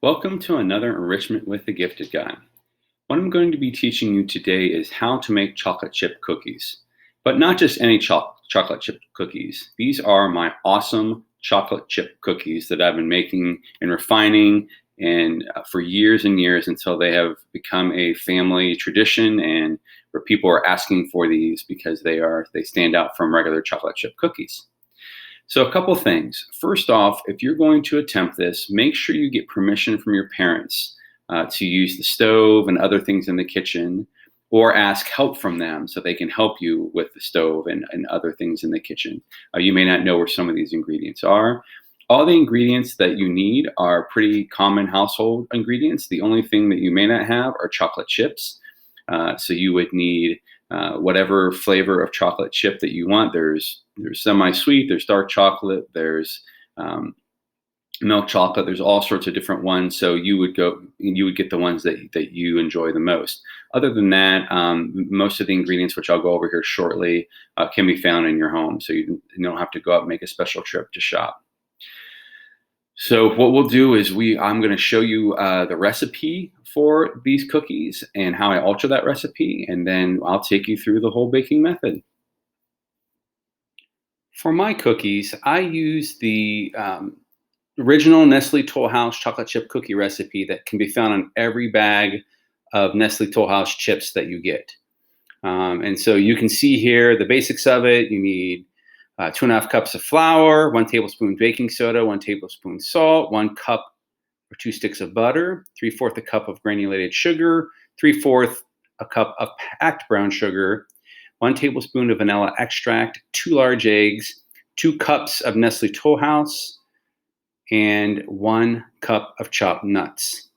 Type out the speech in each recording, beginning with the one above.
Welcome to another Enrichment with the Gifted Guy. What I'm going to be teaching you today is how to make chocolate chip cookies. But not just any chocolate chip cookies. These are my awesome chocolate chip cookies that I've been making and refining for years and years until they have become a family tradition and where people are asking for these because they stand out from regular chocolate chip cookies. So a couple things. First off, if you're going to attempt this, make sure you get permission from your parents to use the stove and other things in the kitchen, or ask help from them so they can help you with the stove and other things in the kitchen. You may not know where some of these ingredients are. All the ingredients that you need are pretty common household ingredients. The only thing that you may not have are chocolate chips. So you would need whatever flavor of chocolate chip that you want. There's semi-sweet, there's dark chocolate, there's milk chocolate, there's all sorts of different ones. So you would get the ones that you enjoy the most. Other than that, most of the ingredients, which I'll go over here shortly, can be found in your home. So you don't have to go out and make a special trip to shop. So what we'll do is I'm going to show you the recipe for these cookies and how I alter that recipe, and then I'll take you through the whole baking method. For my cookies, I use the original Nestle Tollhouse chocolate chip cookie recipe that can be found on every bag of Nestle Tollhouse chips that you get. And so you can see here the basics of it. You need 2.5 cups of flour, 1 tablespoon baking soda, 1 tablespoon salt, 1 cup or 2 sticks of butter, 3/4 a cup of granulated sugar, 3/4 a cup of packed brown sugar, 1 tablespoon of vanilla extract, 2 large eggs, 2 cups of Nestle Tollhouse, and 1 cup of chopped nuts.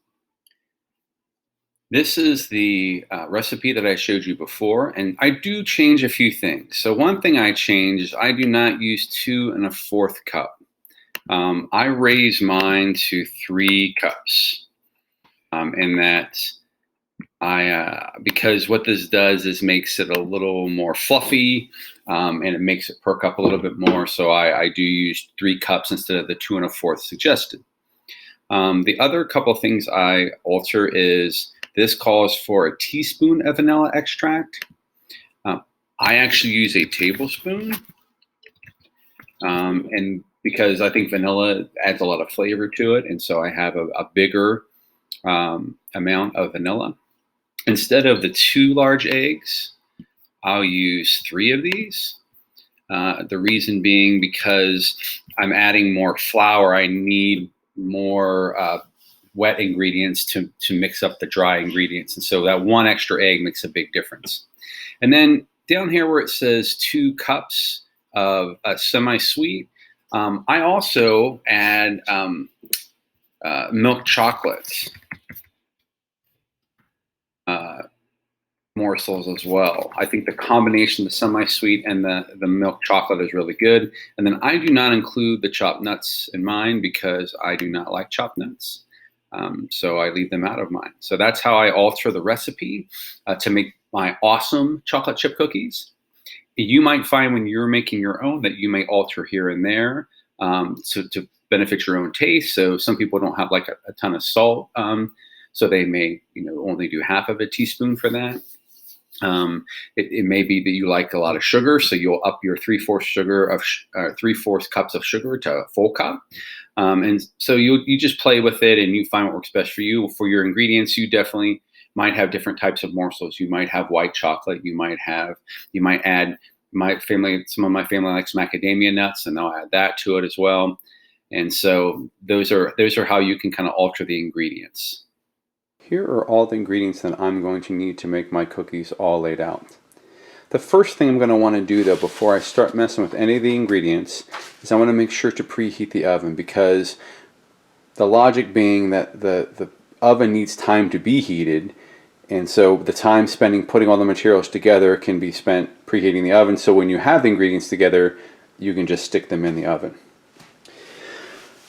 This is the recipe that I showed you before, and I do change a few things. So one thing I change is I do not use 2 1/4 cup. I raise mine to 3 cups, and that because what this does is makes it a little more fluffy, and it makes it perk up a little bit more. So I do use 3 cups instead of the 2 1/4 suggested. The other couple of things I alter is this calls for a teaspoon of vanilla extract. I actually use a tablespoon, and because I think vanilla adds a lot of flavor to it, and so I have a bigger amount of vanilla. Instead of the 2 large eggs, I'll use 3 of these. The reason being because I'm adding more flour, I need more wet ingredients to mix up the dry ingredients. And so that 1 extra egg makes a big difference. And then down here where it says 2 cups of semi-sweet, I also add milk chocolate morsels as well. I think the combination of the semi-sweet and the milk chocolate is really good. And then I do not include the chopped nuts in mine because I do not like chopped nuts. So I leave them out of mine. So that's how I alter the recipe to make my awesome chocolate chip cookies. You might find when you're making your own that you may alter here and there to benefit your own taste. So some people don't have like a ton of salt, so they may only do half of a teaspoon for that. It may be that you like a lot of sugar, so you'll up your 3/4 cups of sugar to a full cup. And so you just play with it and you find what works best for you. For your ingredients, you definitely might have different types of morsels. You might have white chocolate. You might add some of my family likes macadamia nuts, and they'll add that to it as well. And so those are how you can kind of alter the ingredients. Here are all the ingredients that I'm going to need to make my cookies all laid out. The first thing I'm going to want to do though before I start messing with any of the ingredients is I want to make sure to preheat the oven, because the logic being that the oven needs time to be heated, and so the time spending putting all the materials together can be spent preheating the oven, so when you have the ingredients together you can just stick them in the oven.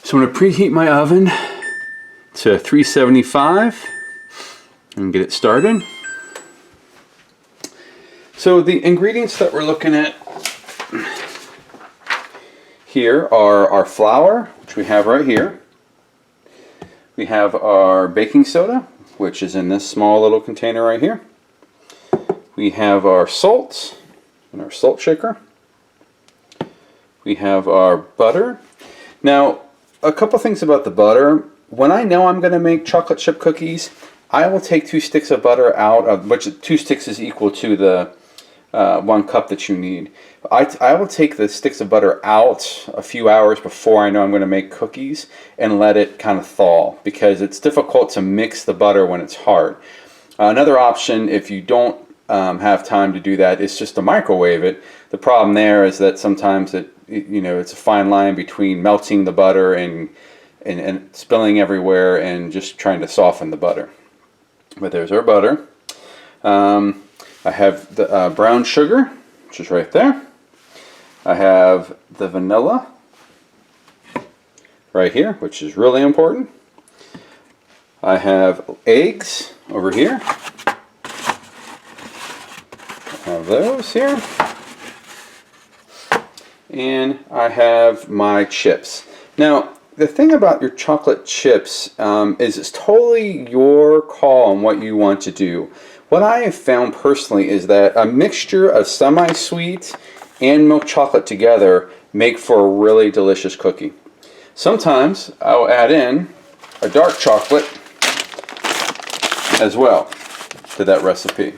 So I'm going to preheat my oven to 375 and get it started. So the ingredients that we're looking at here are our flour, which we have right here. We have our baking soda, which is in this small little container right here. We have our salt and our salt shaker. We have our butter. Now, a couple things about the butter. When I know I'm going to make chocolate chip cookies, I will take 2 sticks of butter out of which 2 sticks is equal to the 1 cup that you need. I will take the sticks of butter out a few hours before I know I'm going to make cookies and let it kind of thaw, because it's difficult to mix the butter when it's hard. Another option, if you don't have time to do that, is just to microwave it. The problem there is that sometimes it's a fine line between melting the butter and spilling everywhere and just trying to soften the butter. But there's our butter. I have the brown sugar, which is right there. I have the vanilla right here, which is really important. I have eggs over here. I have those here. And I have my chips. Now, the thing about your chocolate chips is it's totally your call on what you want to do. What I have found personally is that a mixture of semi-sweet and milk chocolate together make for a really delicious cookie. Sometimes I'll add in a dark chocolate as well to that recipe.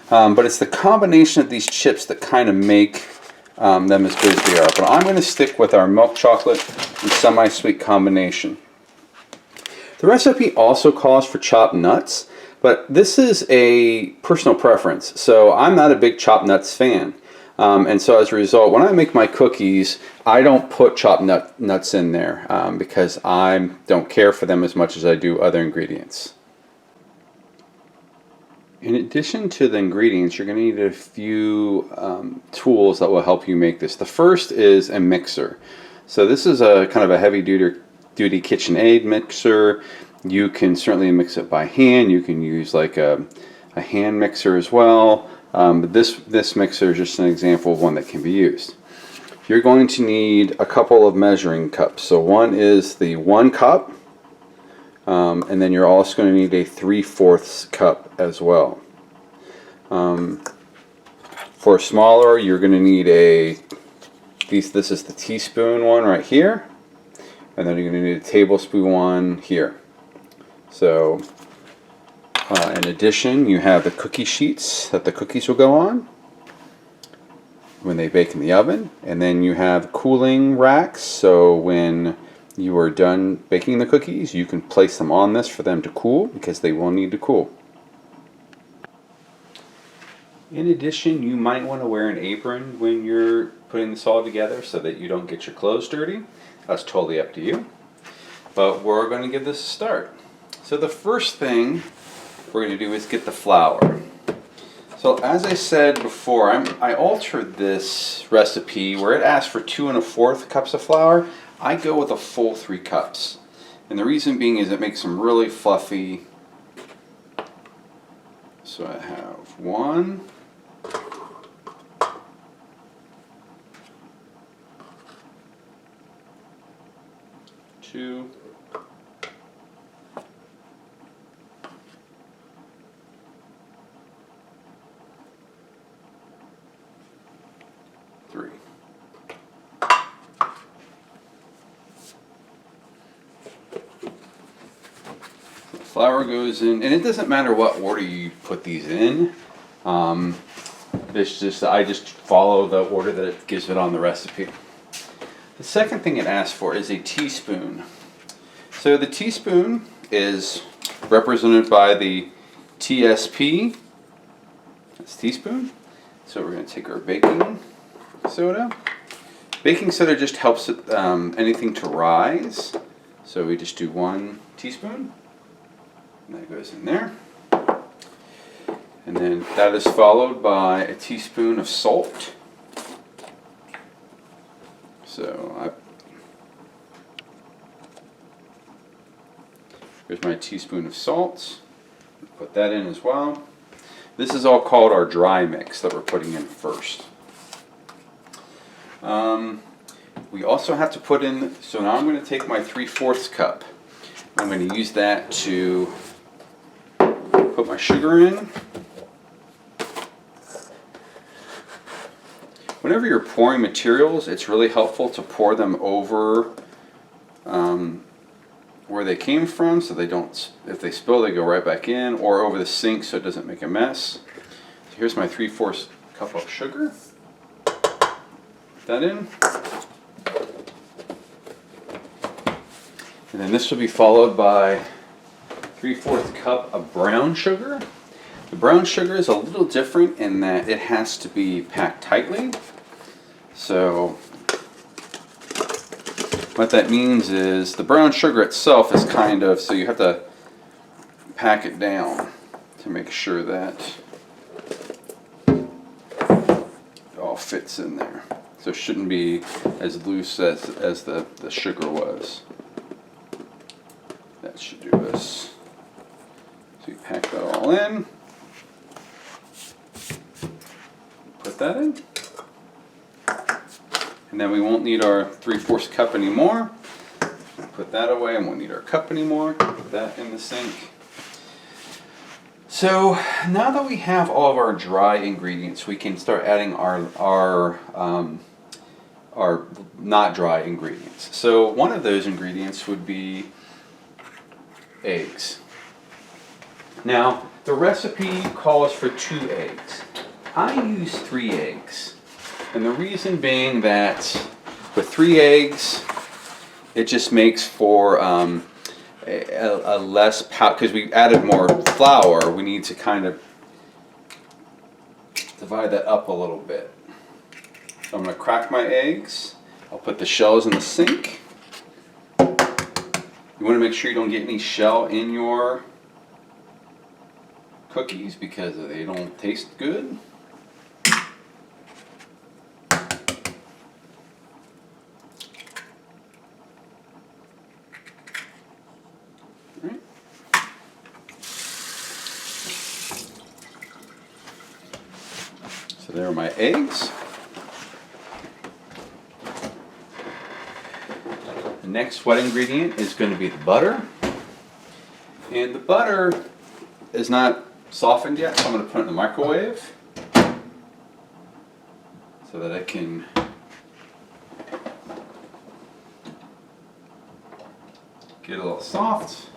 But it's the combination of these chips that kind of make them as good as they are. But I'm going to stick with our milk chocolate and semi-sweet combination. The recipe also calls for chopped nuts, but this is a personal preference. So I'm not a big chopped nuts fan. And so as a result, when I make my cookies, I don't put chopped nuts in there because I don't care for them as much as I do other ingredients. In addition to the ingredients, you're going to need a few tools that will help you make this. The first is a mixer. So this is a kind of a heavy duty KitchenAid mixer. You can certainly mix it by hand. You can use like a hand mixer as well. But this mixer is just an example of one that can be used. You're going to need a couple of measuring cups. So one is the 1 cup. And then you're also going to need a 3/4 cup as well. For smaller, you're going to need this is the teaspoon one right here, and then you're going to need a tablespoon one here. So, in addition, you have the cookie sheets that the cookies will go on when they bake in the oven, and then you have cooling racks. So when you are done baking the cookies, you can place them on this for them to cool, because they will need to cool. In addition, you might want to wear an apron when you're putting this all together so that you don't get your clothes dirty. That's totally up to you. But we're going to give this a start. So the first thing we're going to do is get the flour. So as I said before, I altered this recipe where it asks for 2 1/4 cups of flour. I go with a full 3 cups. And the reason being is it makes them really fluffy. So I have 1, 2, 3. Flour goes in, and it doesn't matter what order you put these in. I just follow the order that it gives it on the recipe. The second thing it asks for is a teaspoon. So the teaspoon is represented by the TSP. That's teaspoon. So we're going to take our baking soda. Baking soda just helps anything to rise. So we just do 1 teaspoon. And that goes in there. And then that is followed by a teaspoon of salt. So here's my teaspoon of salt. Put that in as well. This is all called our dry mix that we're putting in first. We also have to put in, so now I'm going to take my 3/4 cup. I'm going to use that to put my sugar in. Whenever you're pouring materials, it's really helpful to pour them over where they came from, so they don't, if they spill, they go right back in, or over the sink so it doesn't make a mess. So here's my 3/4 cup of sugar. Put that in. And then this will be followed by 3/4 cup of brown sugar. The brown sugar is a little different in that it has to be packed tightly. So what that means is the brown sugar itself is kind of, so you have to pack it down to make sure that it all fits in there. So it shouldn't be as loose as the sugar was. That should do this. So you pack that all in. Put that in. And then we won't need our 3/4 cup anymore. Put that away, and won't need our cup anymore. Put that in the sink. So now that we have all of our dry ingredients, we can start adding our not dry ingredients. So one of those ingredients would be eggs. Now the recipe calls for 2 eggs. I use 3 eggs. And the reason being that with 3 eggs, it just makes for a less powder, because we added more flour, we need to kind of divide that up a little bit. So I'm going to crack my eggs. I'll put the shells in the sink. You want to make sure you don't get any shell in your cookies because they don't taste good. So there are my eggs. The next wet ingredient is going to be the butter. And the butter is not softened yet, so I'm going to put it in the microwave so that it can get a little soft.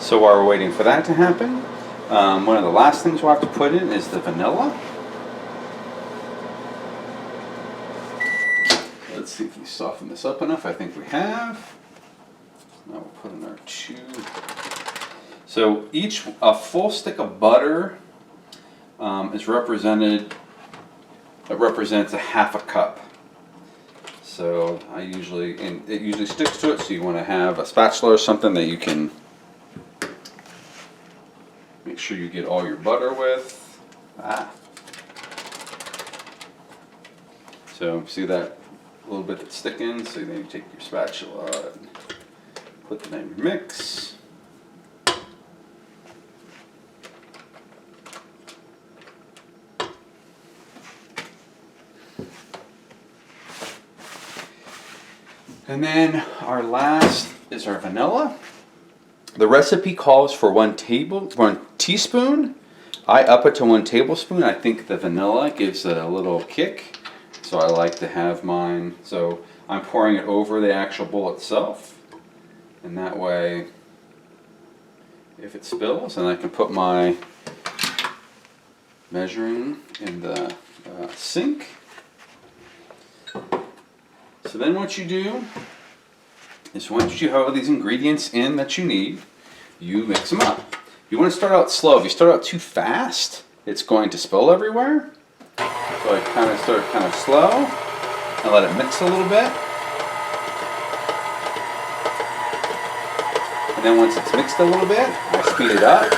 So while we're waiting for that to happen, one of the last things we'll have to put in is the vanilla. Let's see if we soften this up enough. I think we have. Now we'll put in our 2. So a full stick of butter is represented. It represents a 1/2 cup. So and it usually sticks to it. So you want to have a spatula or something that you can make sure you get all your butter with. So see that little bit that's sticking? So then you take your spatula and put that in your mix. And then our last is our vanilla. The recipe calls for 1 teaspoon. I up it to 1 tablespoon. I think the vanilla gives it a little kick, so I like to have mine. So I'm pouring it over the actual bowl itself, and that way, if it spills, then I can put my measuring in the sink. So then what you do is once you have all these ingredients in that you need, you mix them up. You want to start out slow. If you start out too fast, it's going to spill everywhere. So I start kind of slow and let it mix a little bit. And then once it's mixed a little bit, I speed it up.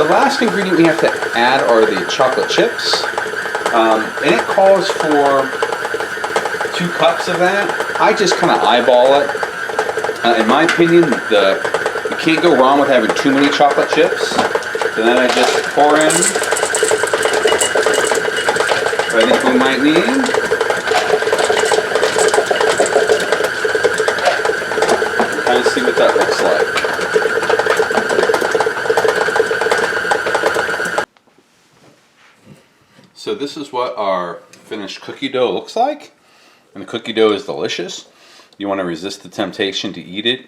The last ingredient we have to add are the chocolate chips. And it calls for 2 cups of that. I just kind of eyeball it. In my opinion, you can't go wrong with having too many chocolate chips. So then I just pour in what I think we might need. Kind of see what that looks like. So this is what our finished cookie dough looks like. And the cookie dough is delicious. You want to resist the temptation to eat it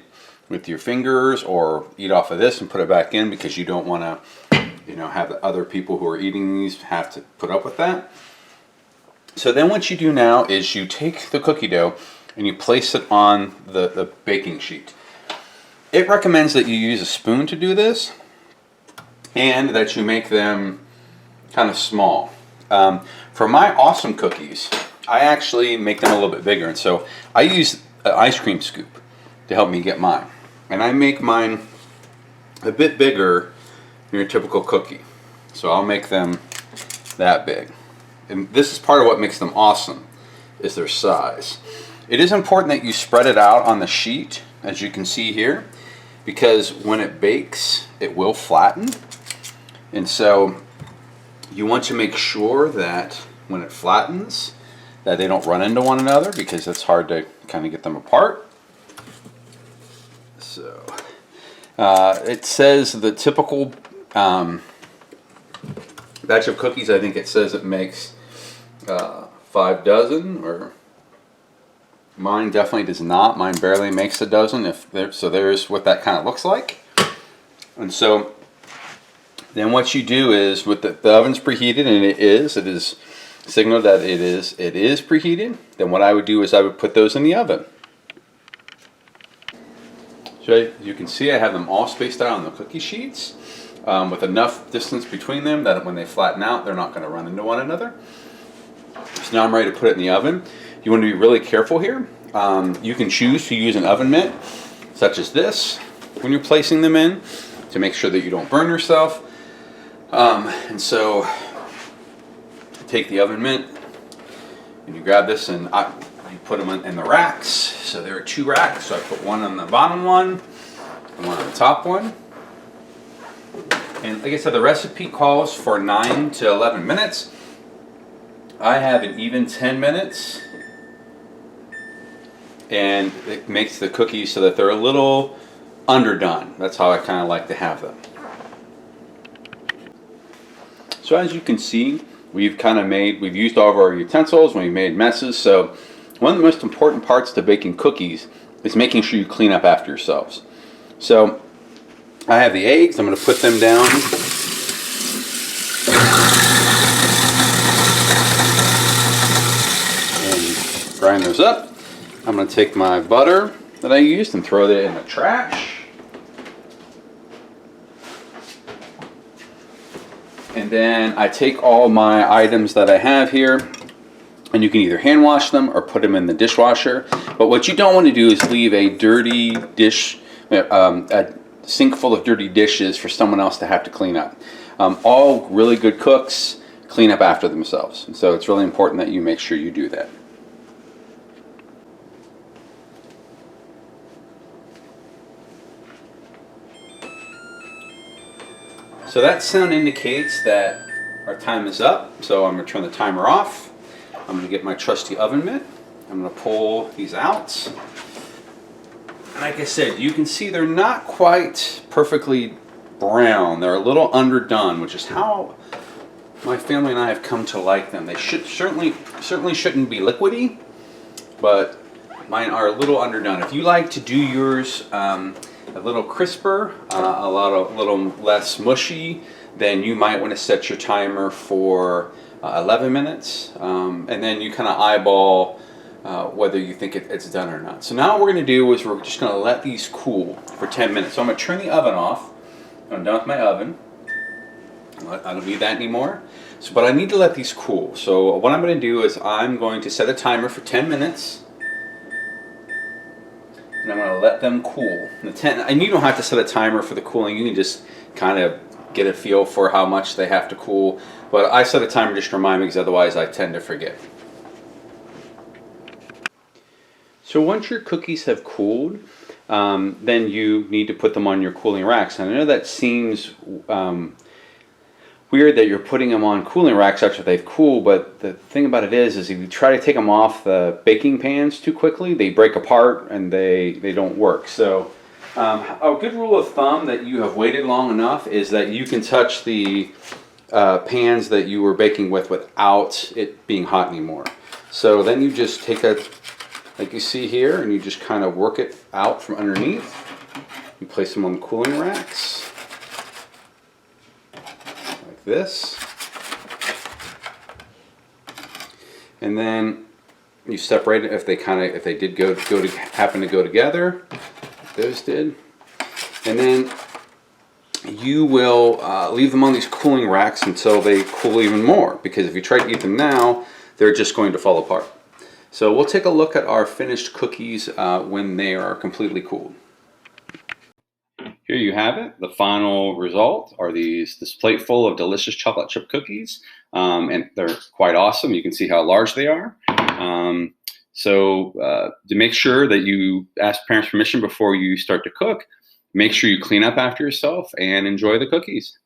with your fingers or eat off of this and put it back in, because you don't want to, have the other people who are eating these have to put up with that. So then what you do now is you take the cookie dough and you place it on the baking sheet. It recommends that you use a spoon to do this, and that you make them kind of small. For my awesome cookies, I actually make them a little bit bigger, and so I use an ice cream scoop to help me get mine. And I make mine a bit bigger than your typical cookie. So I'll make them that big. And this is part of what makes them awesome, is their size. It is important that you spread it out on the sheet, as you can see here, because when it bakes, it will flatten. And so you want to make sure that when it flattens, that they don't run into one another, because it's hard to kind of get them apart. So it says the typical batch of cookies, I think it says it makes 5 dozen, or mine definitely does not. Mine barely makes a dozen. So there's what that kind of looks like. And so then what you do is, with the oven's preheated, and it is signaled that it is preheated, then what I would do is I would put those in the oven. So you can see I have them all spaced out on the cookie sheets, with enough distance between them that when they flatten out, they're not going to run into one another. So now I'm ready to put it in the oven. You want to be really careful here. You can choose to use an oven mitt, such as this, when you're placing them in, to make sure that you don't burn yourself. And so take the oven mitt and you grab this, and you put them in the racks. So there are 2 racks. So I put one on the bottom one and one on the top one. And like I said, the recipe calls for 9 to 11 minutes. I have an even 10 minutes. And it makes the cookies so that they're a little underdone. That's how I kind of like to have them. So as you can see, we've used all of our utensils, we've made messes. So one of the most important parts to baking cookies is making sure you clean up after yourselves. So I have the eggs. I'm going to put them down. And grind those up. I'm going to take my butter that I used and throw that in the trash. And then I take all my items that I have here, and you can either hand wash them or put them in the dishwasher. But what you don't want to do is leave a dirty dish, a sink full of dirty dishes for someone else to have to clean up. All really good cooks clean up after themselves. And so it's really important that you make sure you do that. So that sound indicates that our time is up. So I'm going to turn the timer off. I'm going to get my trusty oven mitt. I'm going to pull these out. And like I said, you can see they're not quite perfectly brown. They're a little underdone, which is how my family and I have come to like them. They certainly shouldn't be liquidy, but mine are a little underdone. If you like to do yours a little crisper, a little less mushy, then you might want to set your timer for 11 minutes, and then you kind of eyeball whether you think it's done or not. So now what we're going to do is we're just going to let these cool for 10 minutes. So I'm going to turn the oven off. I'm done with my oven. I don't need that anymore. But I need to let these cool. So what I'm going to do is I'm going to set a timer for 10 minutes. And I'm going to let them cool. And you don't have to set a timer for the cooling. You can just kind of get a feel for how much they have to cool. But I set a timer just to remind me, because otherwise I tend to forget. So once your cookies have cooled, then you need to put them on your cooling racks. And I know that seems weird that you're putting them on cooling racks after they've cooled, but the thing about it is if you try to take them off the baking pans too quickly, they break apart and they don't work. So a good rule of thumb that you have waited long enough is that you can touch the pans that you were baking with without it being hot anymore. So then you just take a, like you see here, and you just kind of work it out from underneath. You place them on the cooling racks like this, and then you separate it if they did happen to go together. Those did, and then you will leave them on these cooling racks until they cool even more, because if you try to eat them now, they're just going to fall apart. So we'll take a look at our finished cookies when they are completely cooled. Here you have it. The final result are this plate full of delicious chocolate chip cookies, and they're quite awesome. You can see how large they are. So to make sure that you ask parents' permission before you start to cook, make sure you clean up after yourself and enjoy the cookies.